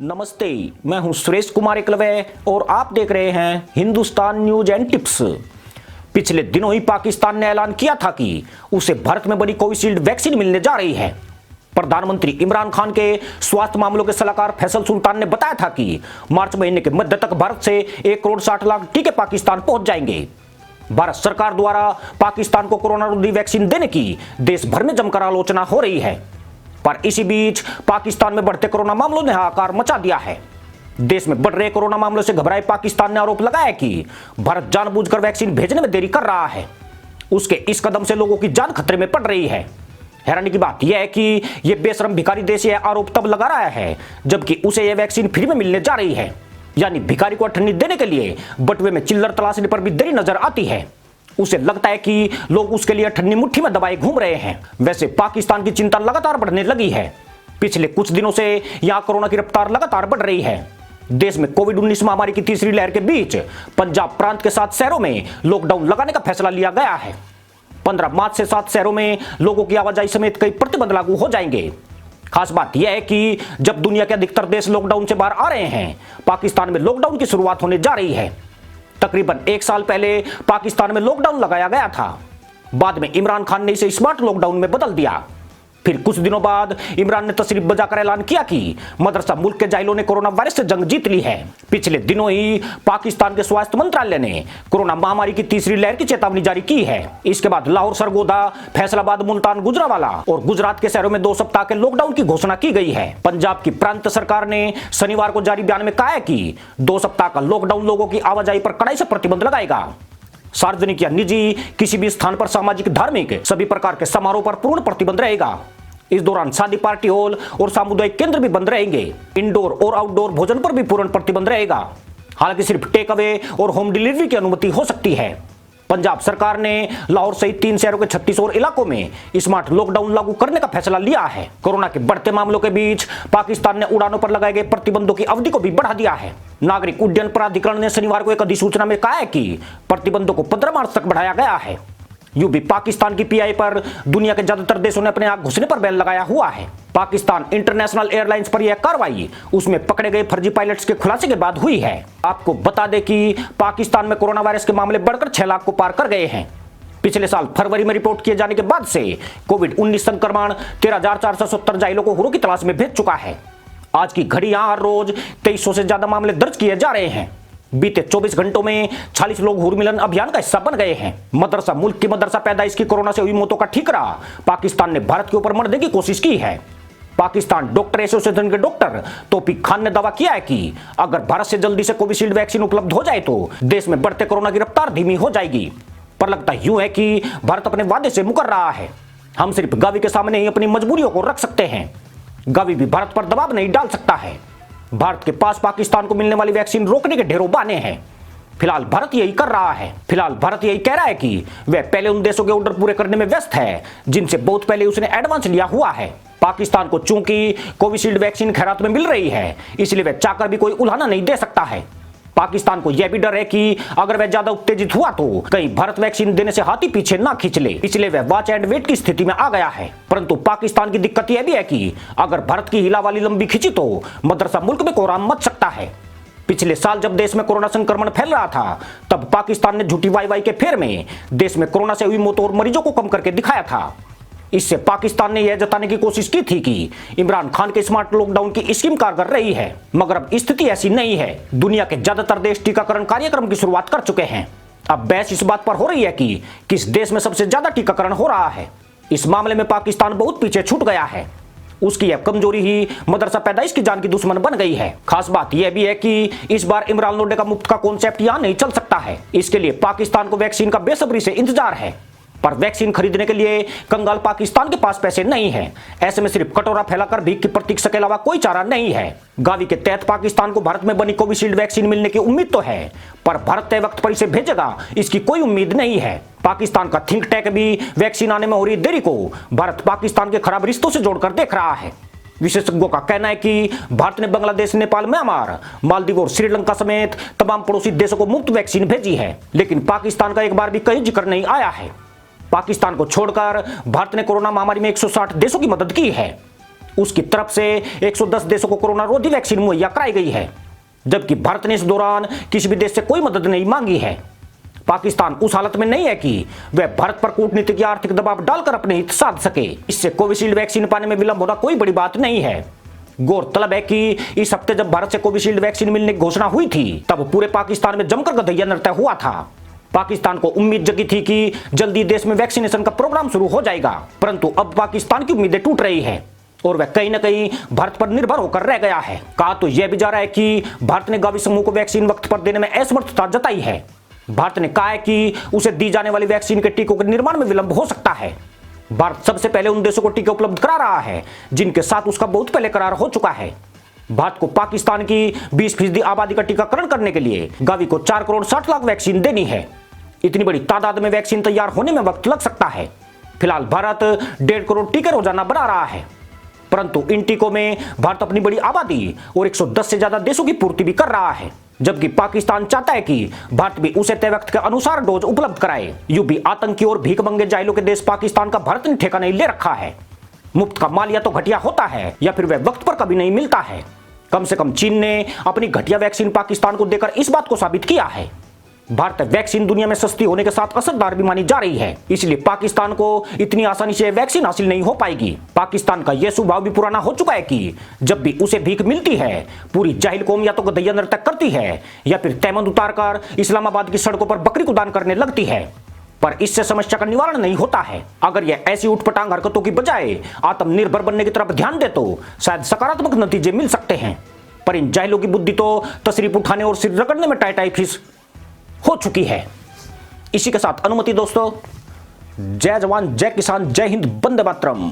नमस्ते, मैं हूं सुरेश कुमार एकलवे और आप देख रहे हैं हिंदुस्तान न्यूज एंड टिप्स। पिछले दिनों ही पाकिस्तान ने ऐलान किया था कि उसे भारत में बनी कोविशील्ड वैक्सीन मिलने जा रही है। प्रधानमंत्री इमरान खान के स्वास्थ्य मामलों के सलाहकार फैसल सुल्तान ने बताया था कि मार्च महीने के मध्य तक भारत से 1 करोड़ 60 लाख टीके पाकिस्तान पहुंच जाएंगे। भारत सरकार द्वारा पाकिस्तान को कोरोना रोधी वैक्सीन देने की देश भर में जमकर आलोचना हो रही है, पर इसी बीच पाकिस्तान में बढ़ते कोरोना मामलों ने हाहाकार मचा दिया है। देश में बढ़ रहे कोरोना मामलों से घबराए पाकिस्तान ने आरोप लगाया कि भारत जानबूझकर वैक्सीन भेजने में देरी कर रहा है। उसके इस कदम से लोगों की जान खतरे में पड़ रही है। हैरानी की बात यह है कि यह बेशरम भिखारी देश यह आरोप तब लगा रहा है जबकि उसे यह वैक्सीन फ्री में मिलने जा रही है, यानी भिखारी को अठन्नी देने के लिए बटुए में चिल्लर तलाशने पर भी देरी नजर आती है। उसे लगता है कि लोग उसके लिए ठन्नी मुट्ठी में दबाए घूम रहे हैं। वैसे पाकिस्तान की चिंता लगातार बढ़ने लगी है। पिछले कुछ दिनों से यहां कोरोना की रफ्तार लगातार बढ़ रही है। देश में कोविड-19 महामारी की तीसरी लहर के बीच पंजाब प्रांत के 7 शहरों में लॉकडाउन लगाने का फैसला लिया गया है। 15 मार्च से 7 शहरों में लोगों की आवाजाही समेत कई प्रतिबंध लागू हो जाएंगे। खास बात यह है कि जब दुनिया के अधिकतर देश लॉकडाउन से बाहर आ रहे हैं, पाकिस्तान में लॉकडाउन की शुरुआत होने जा रही है। तकरीबन 1 साल पहले पाकिस्तान में लॉकडाउन लगाया गया था। बाद में इमरान खान ने इसे स्मार्ट लॉकडाउन में बदल दिया। फिर कुछ दिनों बाद इमरान ने तशरीफ बजाकर ऐलान किया कि मदरसा मुल्क के जाहिलों ने कोरोना वायरस से जंग जीत ली है। पिछले दिनों ही पाकिस्तान के स्वास्थ्य मंत्रालय ने कोरोना महामारी की तीसरी लहर की चेतावनी जारी की है। इसके बाद लाहौर, सरगोदा, फैसलाबाद, मुल्तान, गुजरांवाला और गुजरात के शहरों में 2 सप्ताह के लॉकडाउन की घोषणा की गई है। पंजाब की प्रांत सरकार ने शनिवार को जारी बयान में कहा है कि 2 सप्ताह का लॉकडाउन लोगों की आवाजाही पर कड़ाई से प्रतिबंध लगाएगा। सार्वजनिक या निजी किसी भी स्थान पर सामाजिक, धार्मिक सभी प्रकार के समारोह पर पूर्ण प्रतिबंध रहेगा। इस दौरान शादी, पार्टी हॉल और सामुदायिक केंद्र भी बंद रहेंगे। इंडोर और आउटडोर भोजन पर भी पूर्ण प्रतिबंध रहेगा। हालांकि सिर्फ टेक अवे और होम डिलीवरी की अनुमति हो सकती है। पंजाब सरकार ने लाहौर सहित 3 शहरों के 36 और इलाकों में स्मार्ट लॉकडाउन लागू करने का फैसला लिया है। कोरोना के बढ़ते मामलों के बीच पाकिस्तान ने उड़ानों पर लगाए गए प्रतिबंधों की अवधि को भी बढ़ा दिया है। नागरिक उड्डयन प्राधिकरण ने शनिवार को एक अधिसूचना में कहा है कि प्रतिबंधों को 15 मार्च तक बढ़ाया गया है। यूं भी पाकिस्तान की पीआई पर दुनिया के ज्यादातर देशों ने अपने आग घुसने पर बैन लगाया हुआ है। पाकिस्तान इंटरनेशनल एयरलाइंस पर यह कार्रवाई उसमें पकड़े गए फर्जी पायलट्स के खुलासे के बाद हुई है। आपको बता दें कि पाकिस्तान में कोरोना वायरस के मामले बढ़कर 6 लाख को पार कर गए हैं। पिछले साल फरवरी में रिपोर्ट किए जाने के बाद से कोविड-19 संक्रमण 13,470 जाहिलों को हुरों की तलाश में भेज चुका है। आज की घड़ी यहां हर रोज 2300 से ज्यादा मामले दर्ज किए जा रहे हैं। बीते 24 घंटों में 40 लोग हुर मिलन अभियान का हिस्सा बन गए हैं। मदरसा मुल्क की मदरसा पैदाइश की कोरोना से हुई मौतों का ठीकरा पाकिस्तान ने भारत के ऊपर मढ़ने की कोशिश की है। पाकिस्तान डॉक्टर एसोसिएशन के डॉक्टर तौफीक खान ने दावा किया है कि अगर भारत से जल्दी से कोविशील्ड वैक्सीन उपलब्ध हो जाए तो देश में बढ़ते कोरोना की रफ्तार धीमी हो जाएगी। पर लगता यूं है कि भारत अपने वादे से मुकर रहा है। हम सिर्फ गावी के सामने ही अपनी मजबूरियों को रख सकते हैं। गावी भी भारत पर दबाव नहीं डाल सकता है। भारत के पास पाकिस्तान को मिलने वाली वैक्सीन रोकने के ढेरों बहाने हैं। फिलहाल भारत यही कर रहा है। फिलहाल भारत यही कह रहा है कि वह पहले उन देशों के ऑर्डर पूरे करने में व्यस्त है जिनसे बहुत पहले उसने एडवांस लिया हुआ है। पाकिस्तान को चूंकि कोविशील्ड वैक्सीन खैरात में मिल रही है, इसलिए वह चाहकर भी कोई उल्हाना नहीं दे सकता है। पाकिस्तान को यह भी डर है कि अगर वह ज्यादा उत्तेजित हुआ तो कहीं भारत वैक्सीन देने से हाथी पीछे ना खींच ले, इसलिए वह वॉच एंड वेट की स्थिति में आ गया है। परंतु पाकिस्तान की दिक्कत यह भी है कि अगर भारत की हिला वाली लंबी खींची तो मदरसा मुल्क में कोहराम मच सकता है। पिछले साल जब देश में कोरोना संक्रमण फैल रहा था, तब पाकिस्तान ने झूठी वाई के फेर में देश में कोरोना से हुई मौतों और मरीजों को कम करके दिखाया था। इससे पाकिस्तान ने यह जताने की कोशिश की थी कि इमरान खान के स्मार्ट लॉकडाउन की स्कीम कारगर रही है, मगर अब स्थिति ऐसी नहीं है। दुनिया के ज्यादातर देश टीकाकरण कार्यक्रम की शुरुआत कर चुके हैं। अब बहस इस बात पर हो रही है कि किस देश में सबसे ज्यादा टीकाकरण हो रहा है। इस मामले में पाकिस्तान बहुत पीछे छूट गया है। उसकी यह कमजोरी ही मदरसा पैदाइश की जान की दुश्मन बन गई है। खास बात यह भी है कि इस बार इमरान लोडे का मुफ्त का कॉन्सेप्ट यहां नहीं चल सकता है। इसके लिए पाकिस्तान को वैक्सीन का बेसब्री से इंतजार है, पर वैक्सीन खरीदने के लिए कंगाल पाकिस्तान के पास पैसे नहीं है। ऐसे में सिर्फ कटोरा फैलाकर भीख की प्रतीक्षा के अलावा कोई चारा नहीं है। गावी के तहत पाकिस्तान को भारत में बनी कोविशील्ड वैक्सीन मिलने की उम्मीद तो है, पर भारत तय वक्त पर इसे भेजेगा इसकी कोई उम्मीद नहीं है। पाकिस्तान का थिंक टैंक भी वैक्सीन आने में हो रही देरी को भारत पाकिस्तान के खराब रिश्तों से जोड़कर देख रहा है। विशेषज्ञों का कहना है कि भारत ने बांग्लादेश, नेपाल, म्यांमार, मालदीव और श्रीलंका समेत तमाम पड़ोसी देशों को मुफ्त वैक्सीन भेजी है, लेकिन पाकिस्तान का एक बार भी कहीं जिक्र नहीं आया है। पाकिस्तान को छोड़कर भारत ने कोरोना महामारी में 160 देशों की मदद की है। उसकी तरफ से 110 देशों को कोरोना रोधी वैक्सीन मुहैया कराई गई है, जबकि भारत ने इस दौरान किसी भी देश से कोई मदद नहीं मांगी है। पाकिस्तान उस हालत में नहीं है कि वह भारत पर कूटनीतिक या आर्थिक दबाव डालकर अपने हित साध सके। इससे कोविशील्ड वैक्सीन पाने में विलंब होना कोई बड़ी बात नहीं है। गौरतलब है कि इस हफ्ते जब भारत से कोविशील्ड वैक्सीन मिलने की घोषणा हुई थी, तब पूरे पाकिस्तान में जमकर गधैया नृत्य हुआ था। पाकिस्तान को उम्मीद जगी थी कि जल्दी देश में वैक्सीनेशन का प्रोग्राम शुरू हो जाएगा, परंतु अब पाकिस्तान की उम्मीदें टूट रही है और वह कहीं न कहीं भारत पर निर्भर होकर रह गया है। कहा तो यह भी जा रहा है कि भारत ने गावी समूह को वैक्सीन वक्त पर देने में असमर्थता जताई है। भारत ने कहा है कि उसे दी जाने वाली वैक्सीन के टीकों के निर्माण में विलंब हो सकता है। भारत सबसे पहले उन देशों को टीके उपलब्ध करा रहा है जिनके साथ उसका बहुत पहले करार हो चुका है। भारत को पाकिस्तान की 20% आबादी का टीकाकरण करने के लिए गावी को 4 करोड़ 60 लाख वैक्सीन देनी है। इतनी बड़ी तादाद में वैक्सीन तैयार होने में वक्त लग सकता है। फिलहाल भारत 1.5 करोड़ टीके रोजाना बना रहा है, परंतु इन टीकों में भारत अपनी बड़ी आबादी और 110 से ज्यादा देशों की पूर्ति भी कर रहा है, जबकि पाकिस्तान चाहता है कि भारत भी उसे तय वक्त के अनुसार डोज उपलब्ध कराए। यूं भी आतंकी और भीख मंगे जाहिलों के देश पाकिस्तान का भारत ने ठेका नहीं ले रखा है। मुफ्त का माल या तो घटिया होता है या फिर वह वक्त पर कभी नहीं मिलता है। कम से कम चीन ने अपनी घटिया वैक्सीन पाकिस्तान को देकर इस बात को साबित किया है। भारत वैक्सीन दुनिया में सस्ती होने के साथ असरदार भी मानी जा रही है, इसलिए पाकिस्तान को इतनी आसानी से वैक्सीन हासिल नहीं हो पाएगी। पाकिस्तान का यह स्वभाव भी पुराना हो चुका है कि जब भी उसे भीख मिलती है, पूरी जाहिल कौम या तो गधैया नृत्य करती है या फिर तहमद उतारकर इस्लामाबाद की सड़कों पर बकरी को दान करने लगती है। पर इससे समस्या का निवारण नहीं होता है। अगर यह ऐसी उठपटांग हरकतों की बजाय आत्मनिर्भर बनने की तरफ ध्यान दे तो शायद सकारात्मक नतीजे मिल सकते हैं। पर इन जाहिलों की बुद्धि तो तशरीफ उठाने और सिर रगड़ने में टाई फीस हो चुकी है। इसी के साथ अनुमति दोस्तों, जय जवान जय किसान जय हिंद, वंदे मातरम।